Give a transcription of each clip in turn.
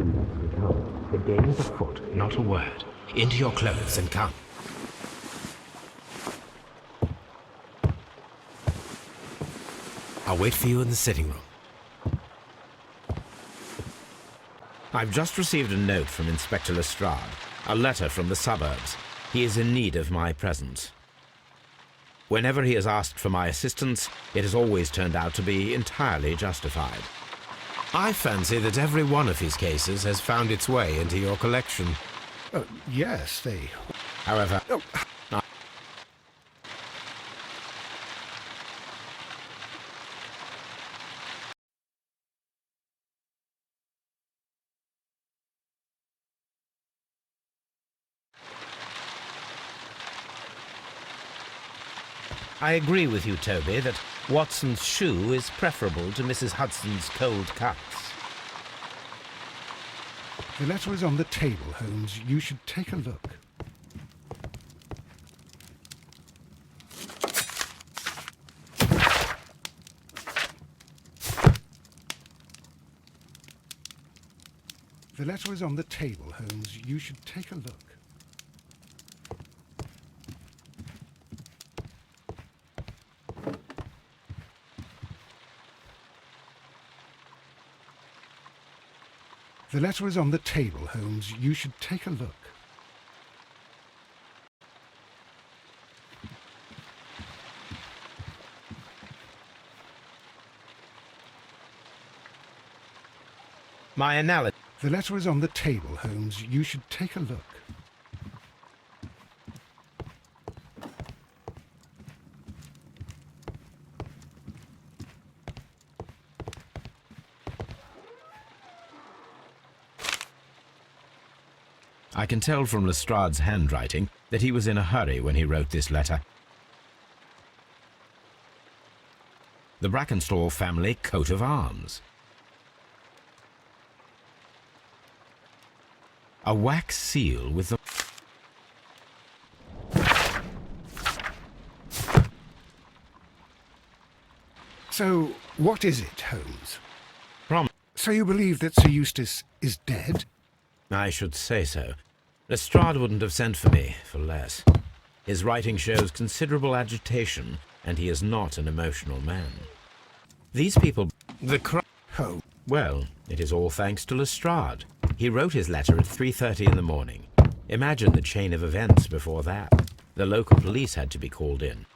The game is afoot, not a word. Into your clothes and come. I'll wait for you in the sitting room. I've just received a note from Inspector Lestrade, a letter from the suburbs. He is in need of my presence. Whenever he has asked for my assistance, it has always turned out to be entirely justified. I fancy that every one of his cases has found its way into your collection. Yes, they... However... I agree with you, Toby, that Watson's shoe is preferable to Mrs. Hudson's cold cuts. The letter is on the table, Holmes. You should take a look. The letter is on the table, Holmes. You should take a look. The letter is on the table, Holmes. You should take a look. My analysis... The letter is on the table, Holmes. You should take a look. I can tell from Lestrade's handwriting that he was in a hurry when he wrote this letter. The Brackenstall family coat of arms. A wax seal with the... So, what is it, Holmes? Prom... So you believe that Sir Eustace is dead? I should say so. Lestrade wouldn't have sent for me for less. His writing shows considerable agitation, and he is not an emotional man. These people... Oh. Well, it is all thanks to Lestrade. He wrote his letter at 3:30 in the morning. Imagine the chain of events before that. The local police had to be called in.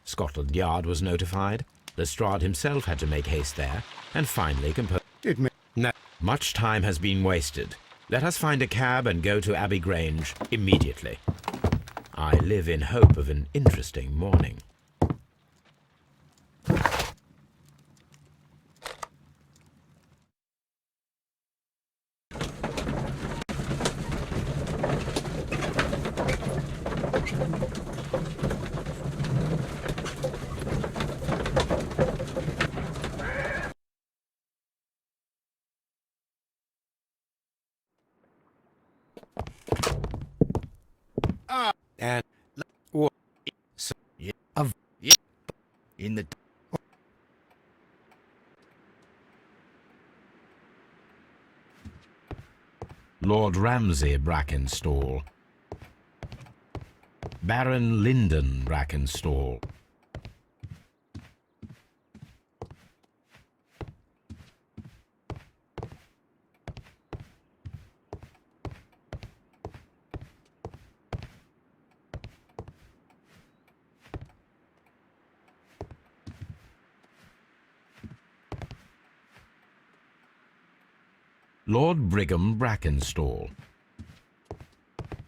Scotland Yard was notified. Lestrade himself had to make haste there, and finally compose... No. Much time has been wasted. Let us find a cab and go to Abbey Grange immediately. I live in hope of an interesting morning. And in the Lord Ramsay Brackenstall, Baron Lyndon Brackenstall, Lord Brigham Brackenstall,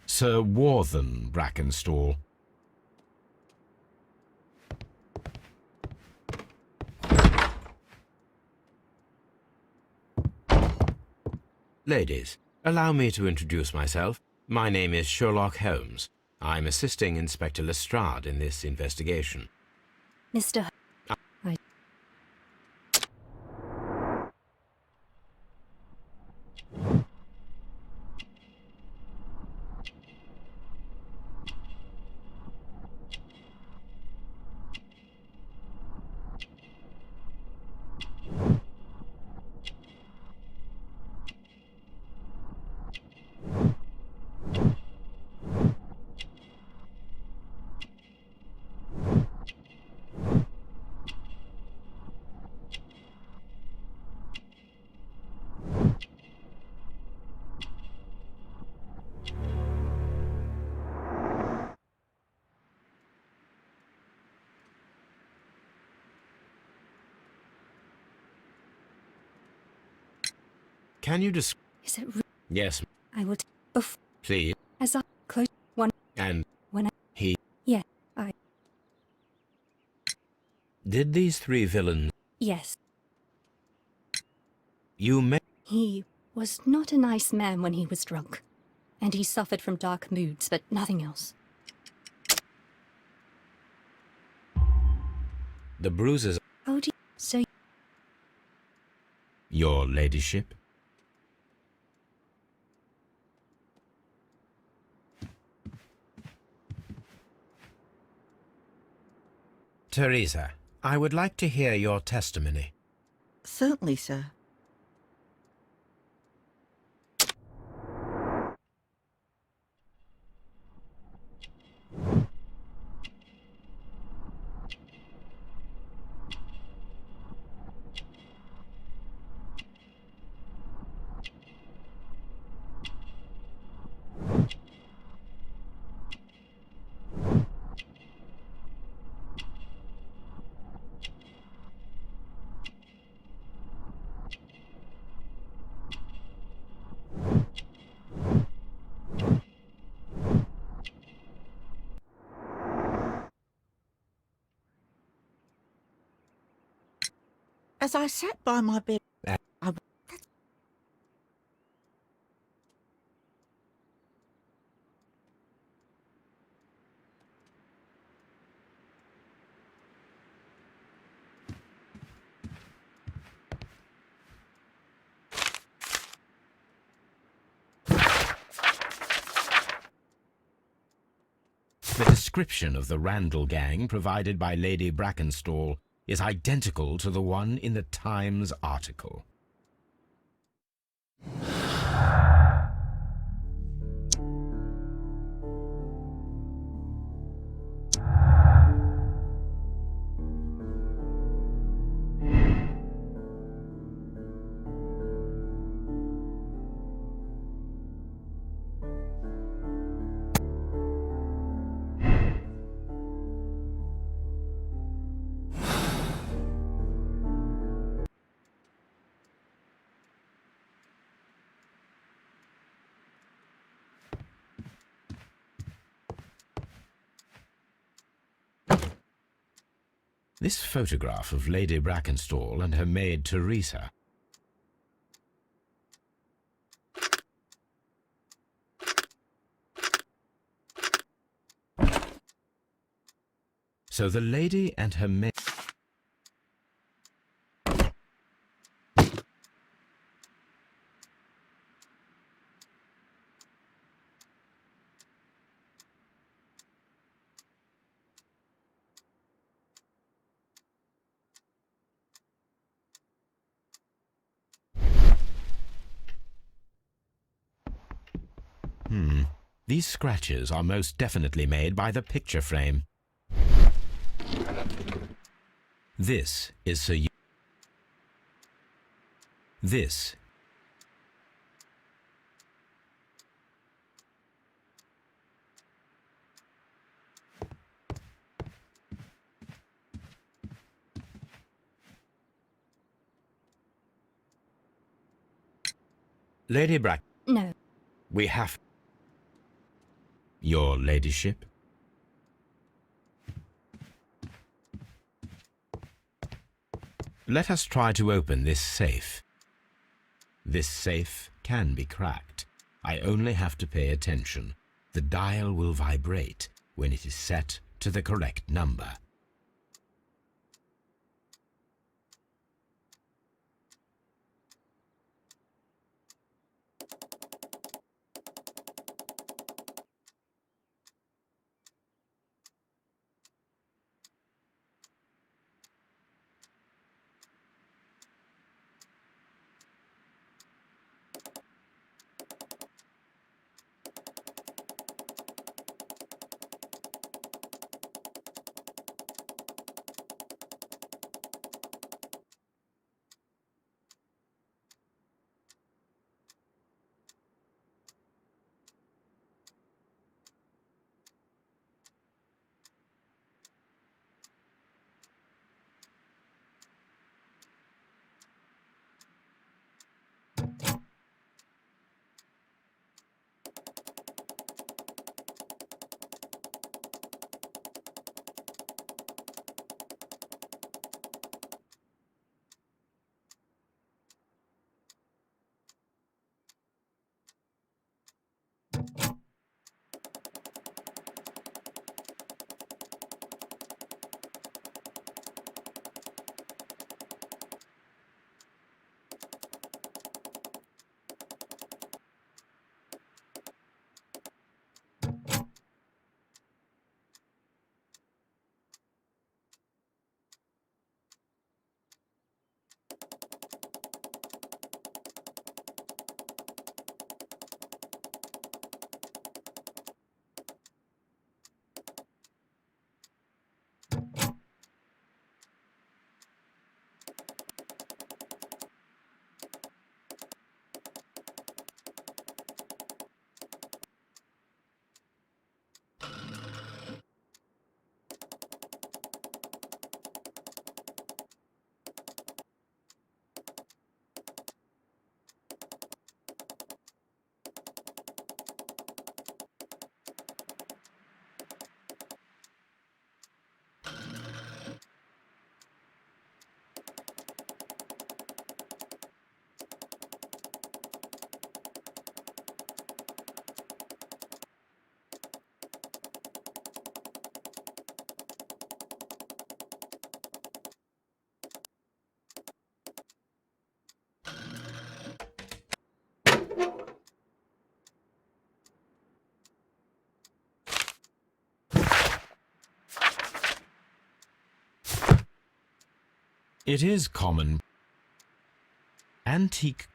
Sir Warthen Brackenstall, Ladies, allow me to introduce myself. My name is Sherlock Holmes. I'm assisting Inspector Lestrade in this investigation. Mr. Can you describe? Is it Yes, I will before please. as I close one And when I he. yeah I Did these three villains yes you met? he was not a nice man when he was drunk, and he suffered from dark moods, but nothing else. The bruises. Oh, do you, so Your ladyship? Teresa, I would like to hear your testimony. Certainly, sir. As I sat by my bed, I The description of the Randall gang provided by Lady Brackenstall is identical to the one in the Times article. This photograph of Lady Brackenstall and her maid Teresa. So the lady and her maid. These scratches are most definitely made by the picture frame. This is Sir. This. Lady Brack. no We have. Your ladyship? Let us try to open this safe. This safe can be cracked. I only have to pay attention. The dial will vibrate when it is set to the correct number. It is common. Antique.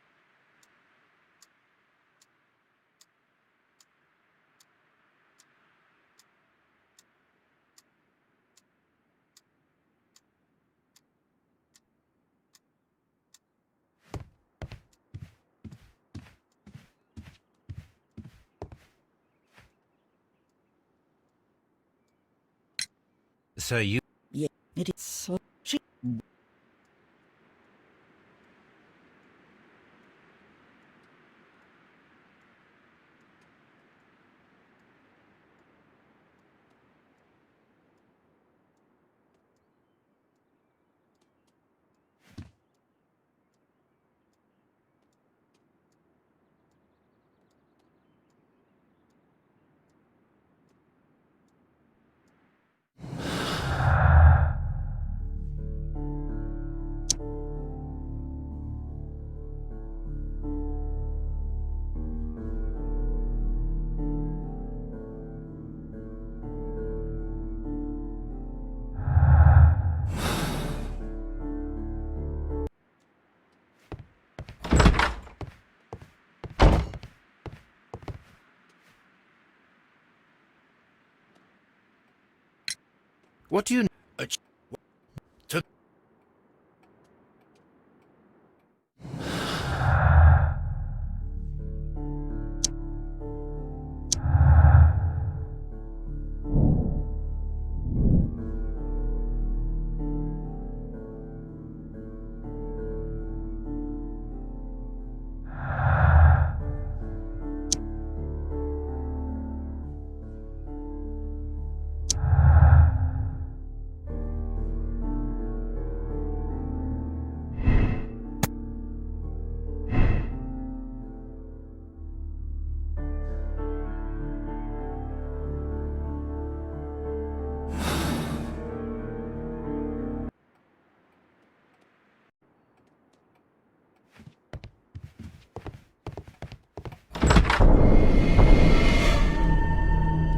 So you... Yeah, it is so cheap. What do you...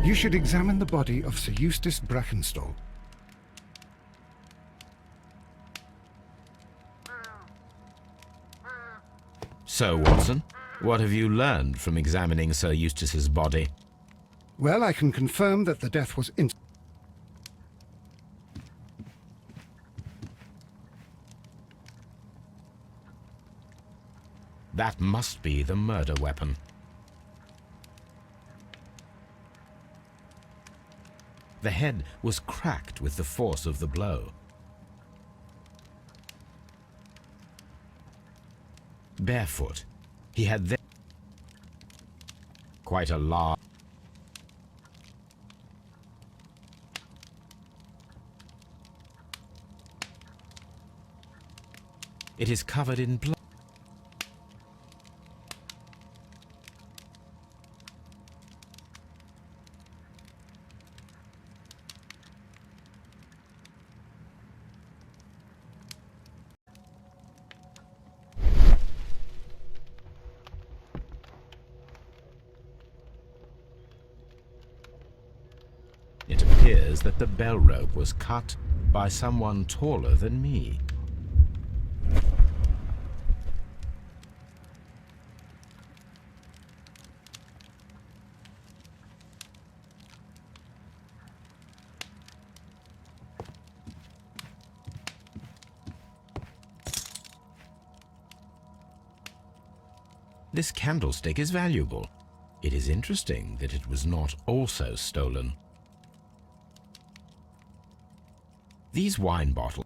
You should examine the body of Sir Eustace Brackenstall. So, Watson, what have you learned from examining Sir Eustace's body? Well, I can confirm that the death was That must be the murder weapon. The head was cracked with the force of the blow. Barefoot, he had then quite a large... It is covered in blood. It appears that the bell rope was cut by someone taller than me. This candlestick is valuable. It is interesting that it was not also stolen. These wine bottles.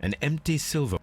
An empty silver.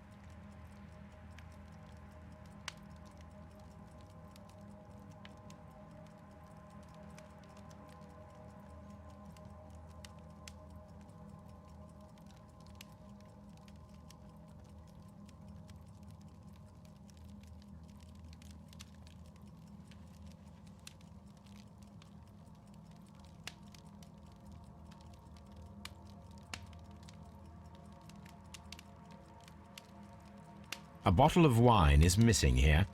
A bottle of wine is missing here.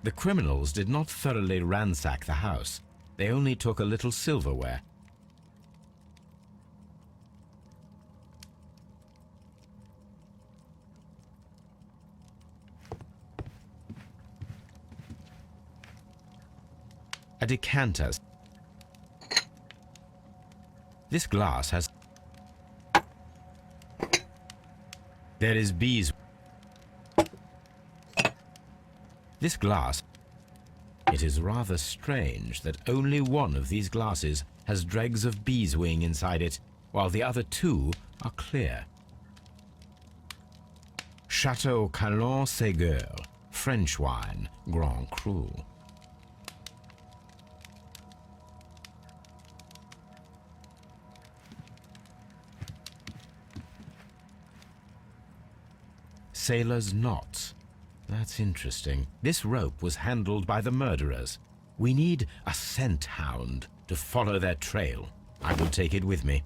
The criminals did not thoroughly ransack the house. They only took a little silverware. A decanter. This glass has... There is bees. This glass... It is rather strange that only one of these glasses has dregs of bees' wing inside it, while the other two are clear. Chateau Calon-Ségur, French wine, Grand Cru. Sailor's knots. That's interesting. This rope was handled by the murderers. We need a scent hound to follow their trail. I will take it with me.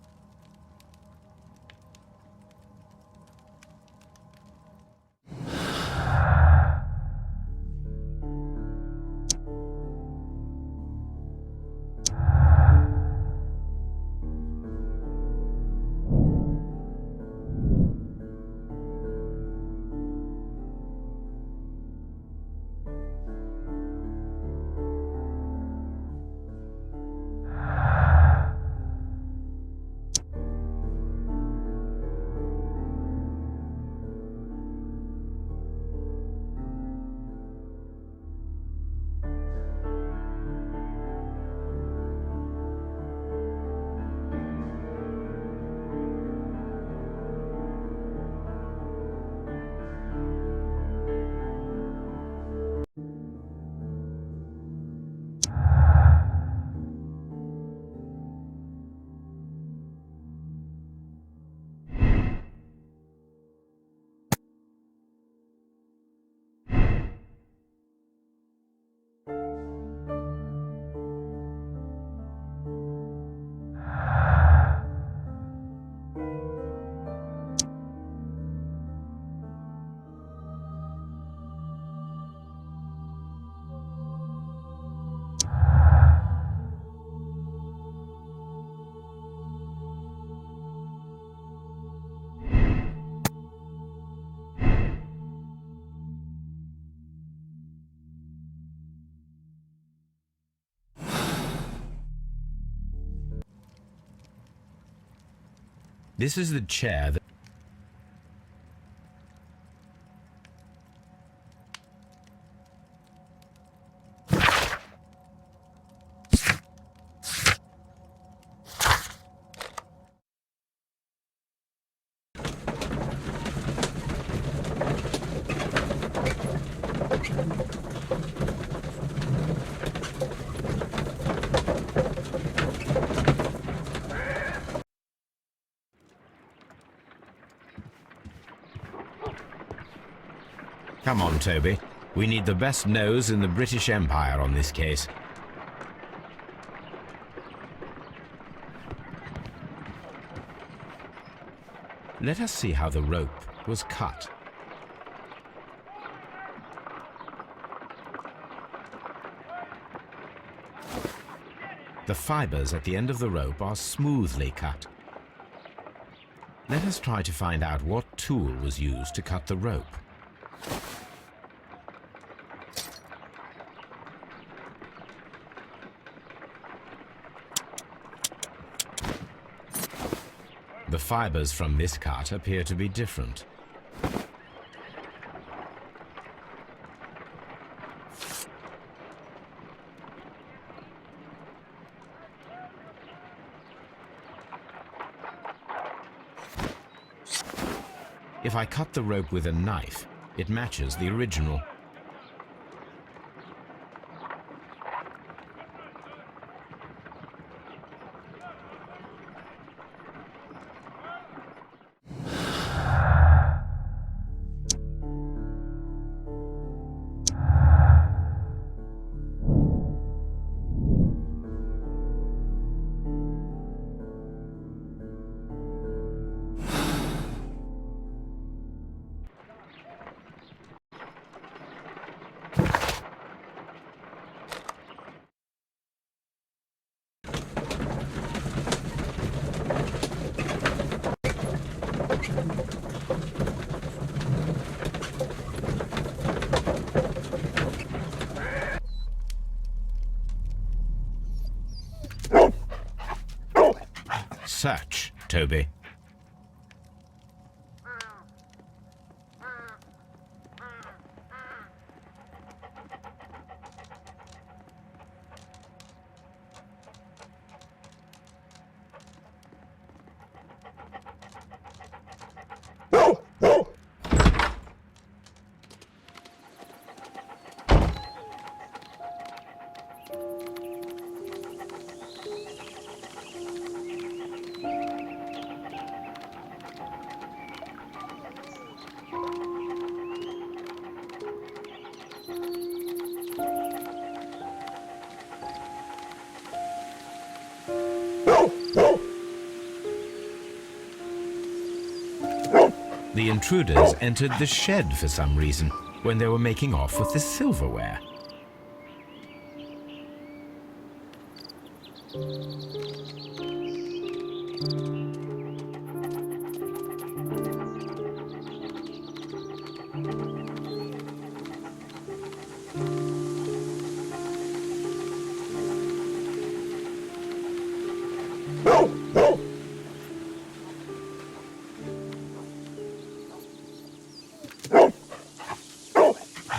This is the chair that... Come on, Toby. We need the best nose in the British Empire on this case. Let us see how the rope was cut. The fibers at the end of the rope are smoothly cut. Let us try to find out what tool was used to cut the rope. The fibers from this cut appear to be different. If I cut the rope with a knife, it matches the original. search, Toby. The intruders entered the shed for some reason when they were making off with the silverware.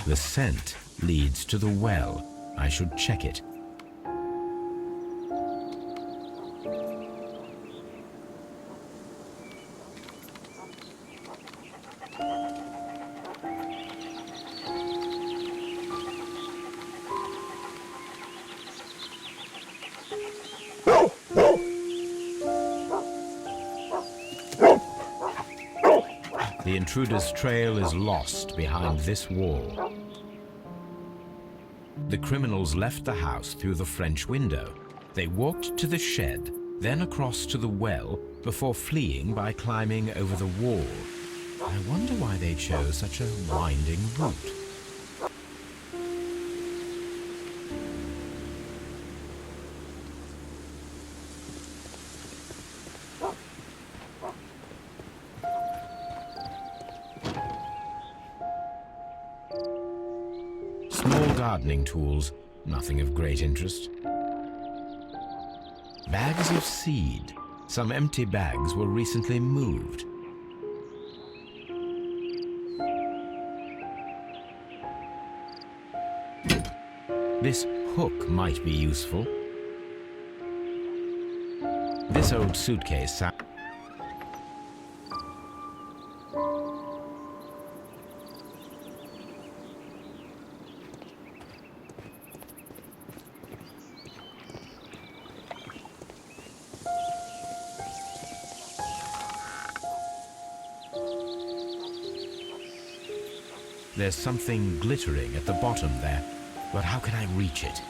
The scent leads to the well. I should check it. The intruder's trail is lost behind this wall. The criminals left the house through the French window. They walked to the shed, then across to the well, before fleeing by climbing over the wall. I wonder why they chose such a winding route. Small gardening tools, nothing of great interest. Bags of seed. Some empty bags were recently moved. This hook might be useful. This old suitcase. There's something glittering at the bottom there, but how can I reach it?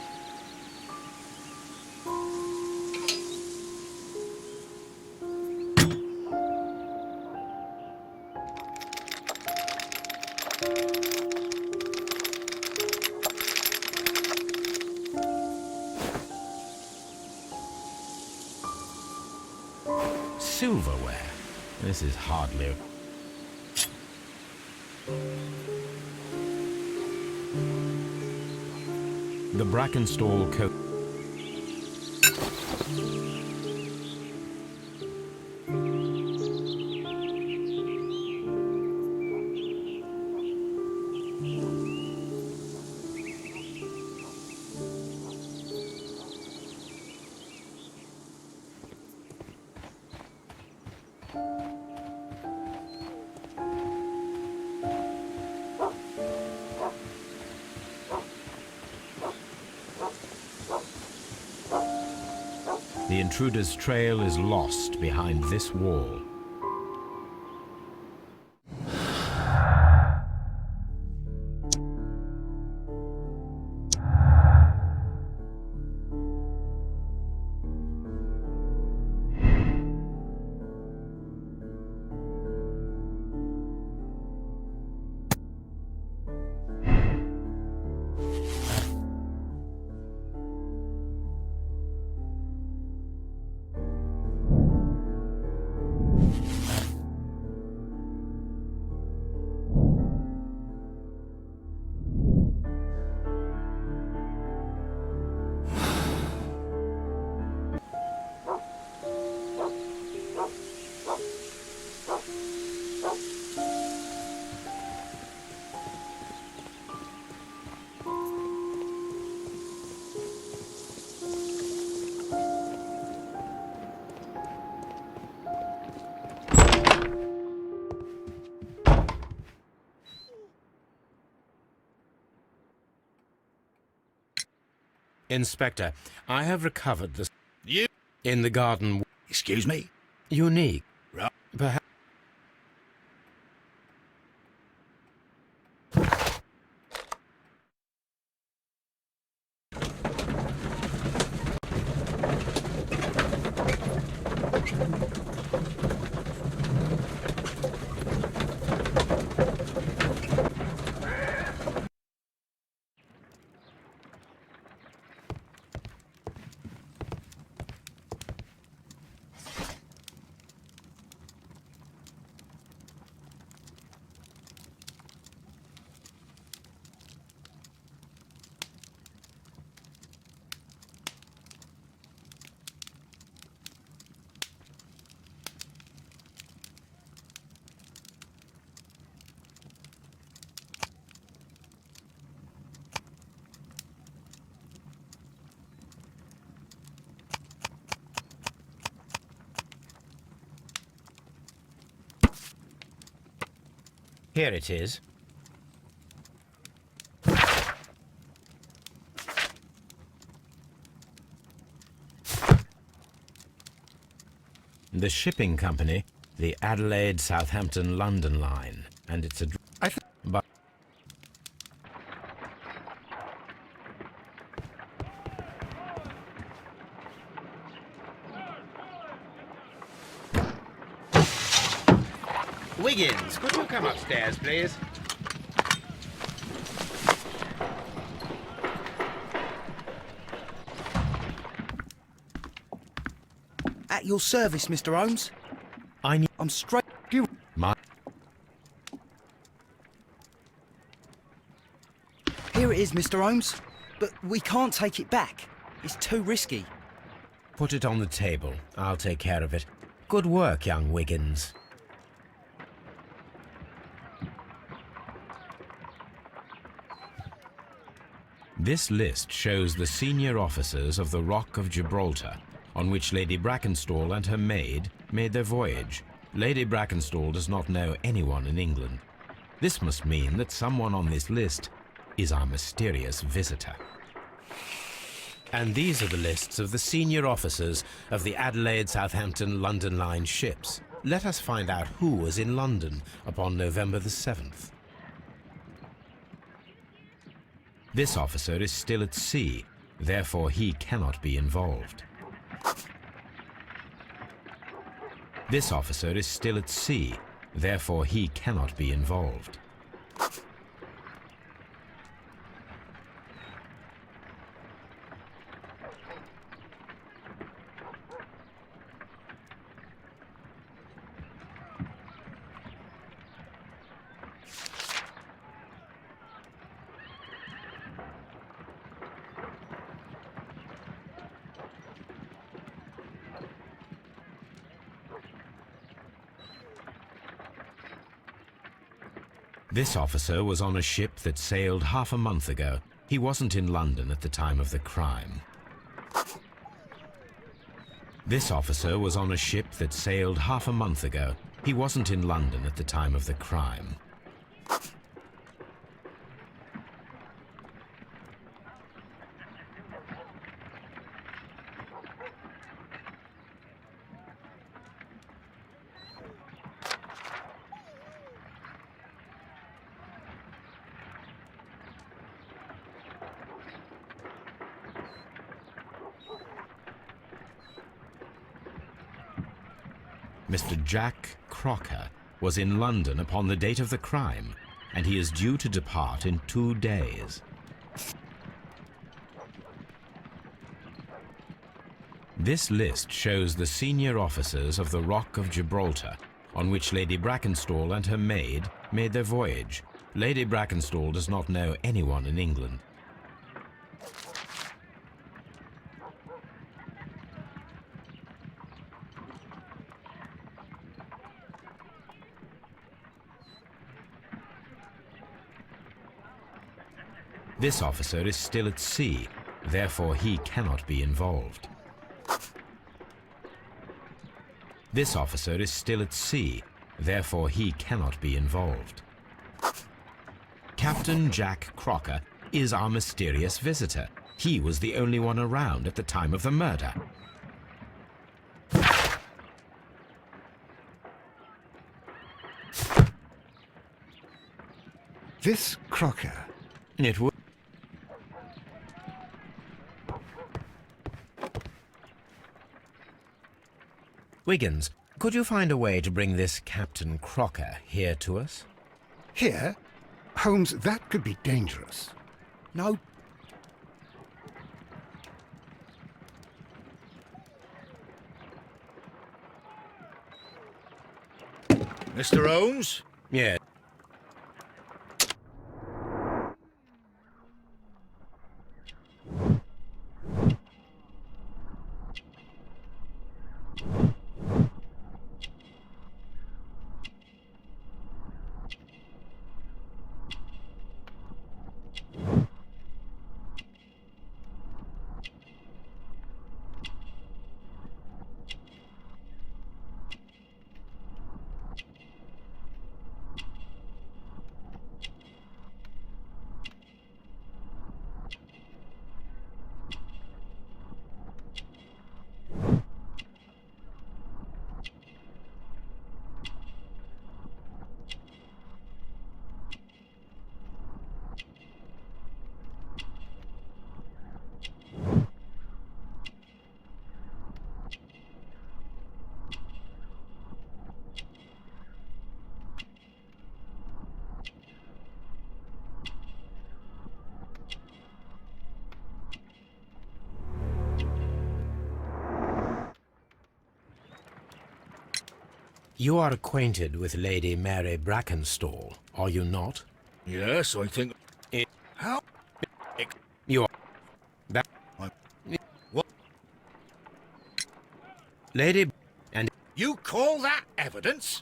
Silverware. This is hardly... The Brackenstall coat. The intruder's trail is lost behind this wall. Inspector, I have recovered the... You? In the garden... Excuse me? Unique. Right. Perhaps... Here it is. The shipping company, the Adelaide, Southampton, London line, and it's a... But Wiggins, could you come upstairs, please? At your service, Mr. Holmes. I need... I'm straight... You... My... Here it is, Mr. Holmes. But we can't take it back. It's too risky. Put it on the table. I'll take care of it. Good work, young Wiggins. This list shows the senior officers of the Rock of Gibraltar, on which Lady Brackenstall and her maid made their voyage. Lady Brackenstall does not know anyone in England. This must mean that someone on this list is our mysterious visitor. And these are the lists of the senior officers of the Adelaide, Southampton, London line ships. Let us find out who was in London upon November the 7th. This officer is still at sea, therefore he cannot be involved. This officer is still at sea, therefore he cannot be involved. This officer was on a ship that sailed half a month ago. He wasn't in London at the time of the crime. This officer was on a ship that sailed half a month ago. He wasn't in London at the time of the crime. Mr. Jack Crocker was in London upon the date of the crime, and he is due to depart in 2 days. This list shows the senior officers of the Rock of Gibraltar, on which Lady Brackenstall and her maid made their voyage. Lady Brackenstall does not know anyone in England. This officer is still at sea, therefore he cannot be involved. This officer is still at sea, therefore he cannot be involved. Captain Jack Crocker is our mysterious visitor. He was the only one around at the time of the murder. This Crocker. It would. Wiggins, could you find a way to bring this Captain Crocker here to us? Here? Holmes, that could be dangerous. No. Mr. Holmes? Yeah. You are acquainted with Lady Mary Brackenstall, are you not? Yes, I think... How? You are... That... What? Lady... And... You call that evidence?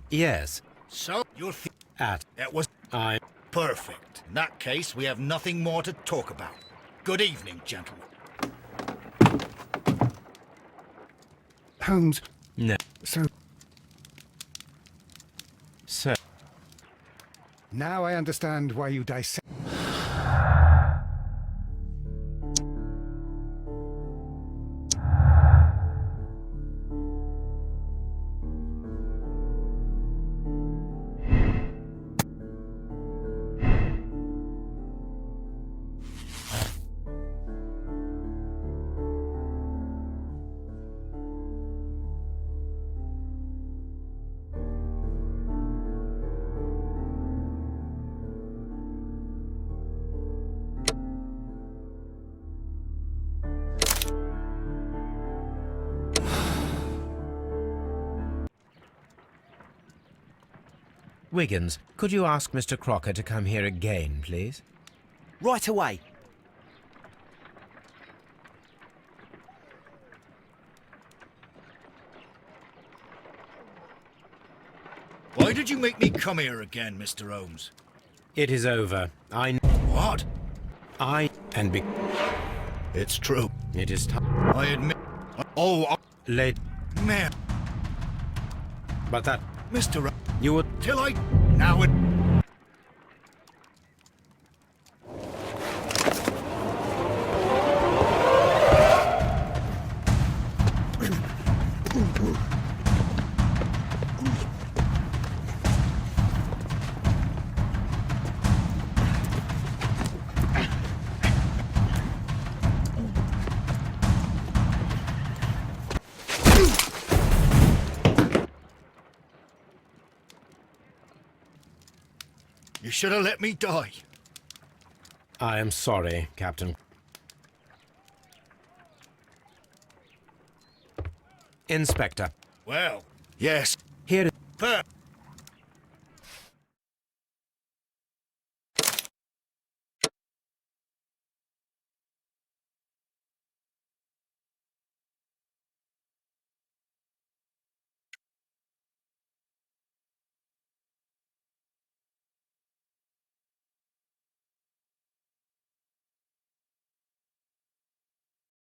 Yes. So, you're... At... It was... I... Perfect. In that case, we have nothing more to talk about. Good evening, gentlemen. Holmes, No. so Sir. now I understand why you dissect. Wiggins, could you ask Mr. Crocker to come here again, please? Right away. Why did you make me come here again, Mr. Holmes? It is over. What? And be... It's true. It is time. I admit... Oh, Late... man. But that... Mr. You would... Till I... Now it... You should have let me die. I am sorry, Captain. Inspector. Well, yes. Here... Per...